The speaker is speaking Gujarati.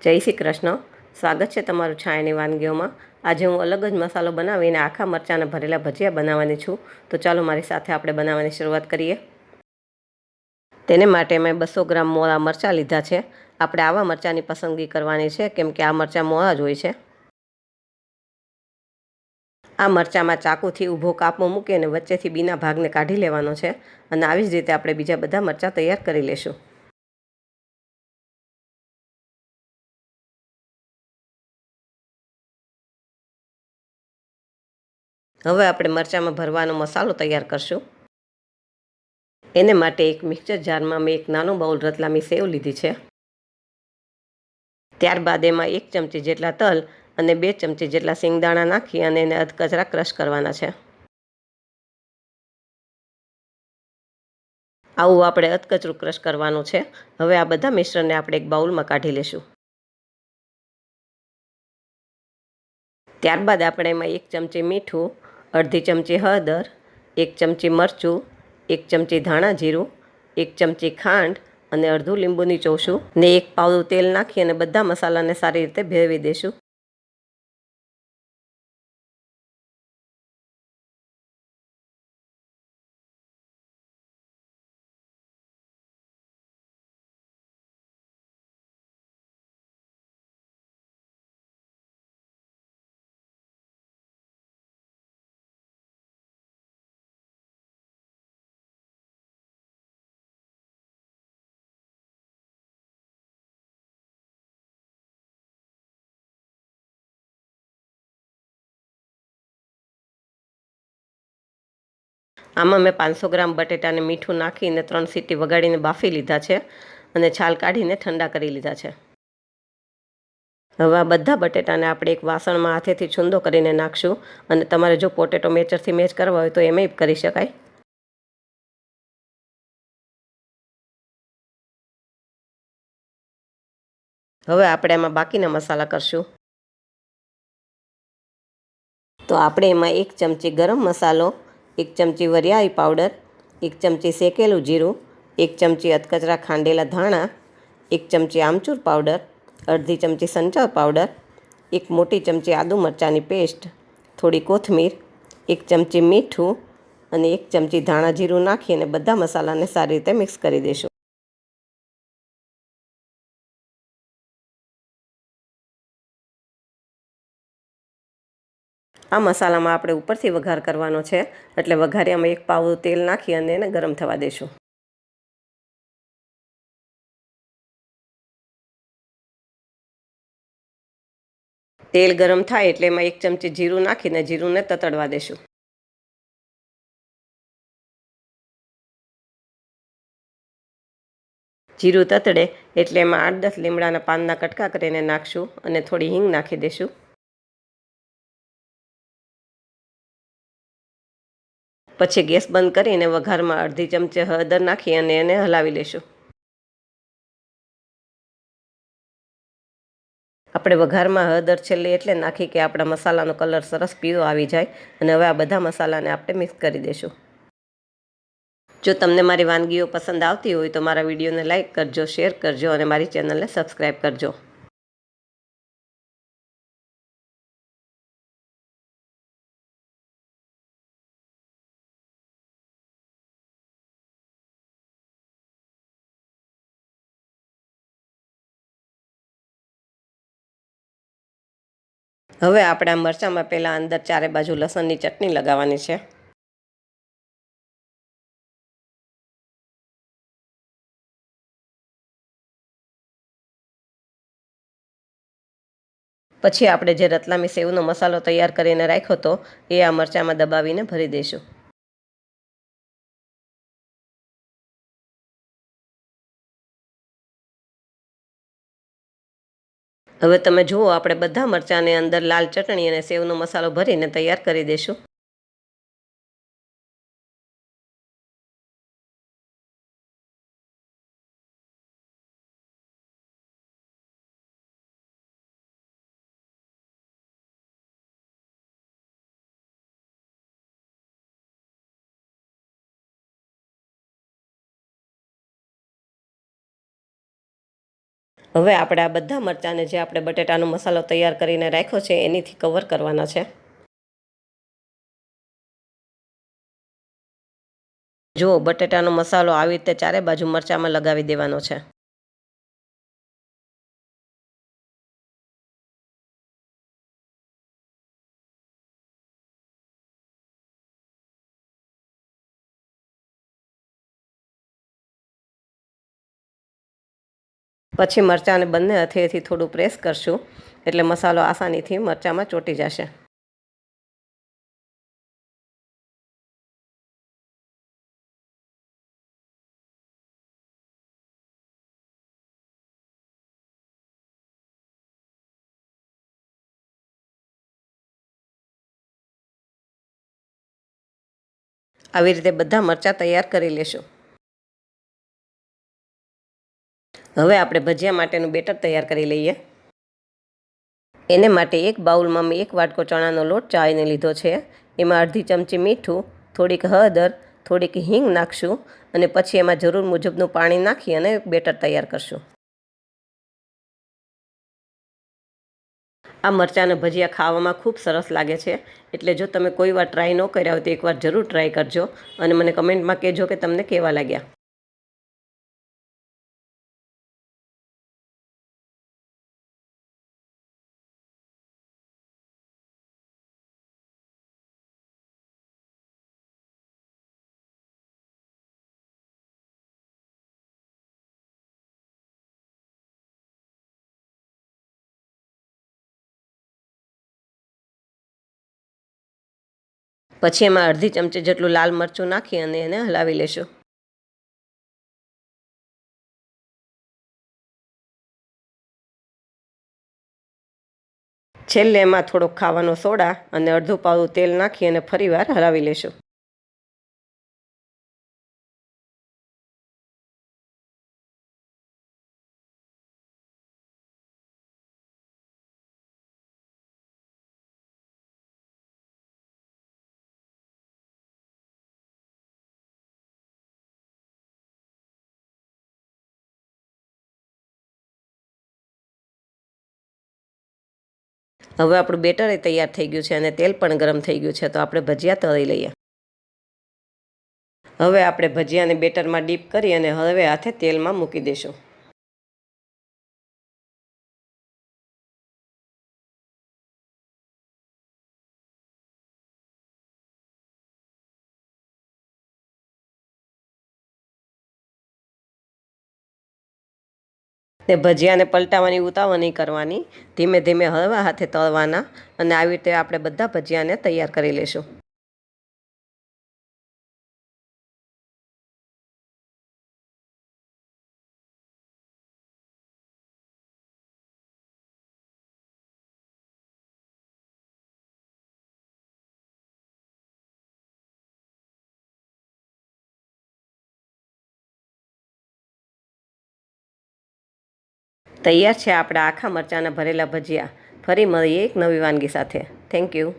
જય શ્રી કૃષ્ણ. સ્વાગત છે તમારું છાયાની વાનગીઓમાં. આજે હું અલગ જ મસાલો બનાવીને આખા મરચાંના ભરેલા ભજીયા બનાવવાની છું. તો ચાલો મારી સાથે આપણે બનાવવાની શરૂઆત કરીએ. તેને માટે મેં 200 ગ્રામ મોળા મરચાં લીધા છે. આપણે આવા મરચાંની પસંદગી કરવાની છે કેમ કે આ મરચાં મોળા જ હોય છે. આ મરચાંમાં ચાકુથી ઊભો કાપો મૂકી અને વચ્ચેથી બીના ભાગને કાઢી લેવાનો છે અને આવી જ રીતે આપણે બીજા બધા મરચાં તૈયાર કરી લેશું. હવે આપણે મરચાંમાં ભરવાનો મસાલો તૈયાર કરશું. એને માટે એક મિક્સર જારમાં મેં એક નાનો બાઉલ રતલામી સેવ લીધી છે. ત્યારબાદ એમાં 1 ચમચી જેટલા તલ અને 2 ચમચી જેટલા સિંગદાણા નાખી અને એને અધકચરા ક્રશ કરવાના છે. આવું આપણે અધકચરું ક્રશ કરવાનું છે. હવે આ બધા મિશ્રણને આપણે એક બાઉલમાં કાઢી લેશું. ત્યારબાદ આપણે એમાં 1 ચમચી મીઠું, અડધી ચમચી હળદર, 1 ચમચી મરચું, 1 ચમચી ધાણા જીરું, 1 ચમચી ખાંડ અને અડધું લીંબુ નીચોવશું ને 1 પાવડું તેલ નાખી અને બધા મસાલાને સારી રીતે ભેળવી દેશું. આમાં મેં 500 ગ્રામ બટેટાને મીઠું નાખીને 3 સીટી વગાડીને બાફી લીધા છે અને છાલ કાઢીને ઠંડા કરી લીધા છે. હવે આ બધા બટેટાને આપણે એક વાસણમાં હાથેથી છૂંદો કરીને નાખશું અને તમારે જો પોટેટો મેચરથી મેચ કરવા હોય તો એમાંય કરી શકાય. હવે આપણે એમાં બાકીના મસાલા કરશું. તો આપણે એમાં 1 ચમચી ગરમ મસાલો, 1 ચમચી વરિયાળી પાવડર, 1 ચમચી શેકેલું જીરું, 1 ચમચી અધકચરા ખાંડેલા ધાણા, 1 ચમચી આમચૂર પાવડર, અડધી ચમચી સંચળ પાવડર, 1 મોટી ચમચી આદુ મરચાંની પેસ્ટ, થોડી કોથમીર, 1 ચમચી મીઠું અને 1 ચમચી ધાણા જીરું નાખી અને બધા મસાલાને સારી રીતે મિક્સ કરી દઈશું. આ મસાલામાં આપણે ઉપરથી વઘાર કરવાનો છે એટલે વઘારિયામાં 1 પાવડું તેલ નાખી અને એને ગરમ થવા દઈશું. તેલ ગરમ થાય એટલે એમાં 1 ચમચી જીરું નાખીને જીરુંને તતડવા દઈશું. જીરું તતડે એટલે એમાં 8-10 લીમડાના પાનના કટકા કરીને નાખશું અને થોડી હિંગ નાખી દઈશું. પછી ગેસ બંધ કરીને વઘારમાં અડધી ચમચી હળદર નાખી અને એને હલાવી લઈશું. આપણે વઘારમાં હળદર છેલ્લે એટલે નાખી કે આપણા મસાલાનો કલર સરસ પીળો આવી જાય અને હવે આ બધા મસાલાને આપણે મિક્સ કરી દઈશું. જો તમને મારી વાનગીઓ પસંદ આવતી હોય તો મારા વિડીયોને લાઇક કરજો, શેર કરજો અને મારી ચેનલને સબસ્ક્રાઈબ કરજો. હવે આપણે આ મરચાંમાં પહેલાં અંદર ચારે બાજુ લસણની ચટણી લગાવવાની છે. પછી આપણે જે રતલામી સેવનો મસાલો તૈયાર કરીને રાખ્યો હતો એ આ મરચાંમાં દબાવીને ભરી દઈશું. હવે તમે જુઓ આપણે બધા મરચાંને અંદર લાલ ચટણી અને સેવનો મસાલો ભરીને તૈયાર કરી દઈશું. હવે આપણે આ બધા મરચાંને જે આપણે બટેટાનો મસાલો તૈયાર કરીને રાખ્યો છે એનીથી કવર કરવાના છે. જો બટેટાનો મસાલો આવી રીતે ચારે બાજુ મરચાંમાં લગાવી દેવાનો છે. પછી મરચાંને બંને હથેળીથી થોડું પ્રેસ કરશું એટલે મસાલો આસાનીથી મરચાંમાં ચોંટી જશે. આવી રીતે બધા મરચાં તૈયાર કરી લેશું. હવે આપણે ભજીયા માટેનું બેટર તૈયાર કરી લઈએ. એને માટે એક બાઉલમાં મેં 1 વાટકો ચણાનો લોટ ચાળીને લીધો છે. એમાં અડધી ચમચી મીઠું, થોડીક હળદર, થોડીક હિંગ નાખશું અને પછી એમાં જરૂર મુજબનું પાણી નાખી અને બેટર તૈયાર કરશું. આ મરચાંના ભજીયા ખાવામાં ખૂબ સરસ લાગે છે. એટલે જો તમે કોઈ વાર ટ્રાય ન કર્યા હોય તો એકવાર જરૂર ટ્રાય કરજો અને મને કમેન્ટમાં કહેજો કે તમને કેવા લાગ્યા. પછી એમાં અડધી ચમચી જેટલું લાલ મરચું નાખી અને એને હલાવી લેશું. છેલ્લે એમાં થોડોક ખાવાનો સોડા અને અડધું પાવું તેલ નાખી અને ફરીવાર હલાવી લેશું. હવે આપણું બેટર તૈયાર થઈ ગયું છે અને તેલ પણ ગરમ થઈ ગયું છે, તો આપણે ભજીયા તળી લઈએ. હવે આપણે ભજીયાને બેટરમાં ડીપ કરી અને હવે હાથે તેલમાં મૂકી દઈશું. ને ભજીયાને પલટાવવાની ઉતાવળ નહીં કરવાની, ધીમે ધીમે હળવા હાથે તળવાના અને આવી રીતે આપણે બધા ભજીયાને તૈયાર કરી લઈશું. તૈયાર છે આપણા આખા મરચાંના ભરેલા ભજીયા. ફરી મળીએ એક નવી વાનગી સાથે. Thank you.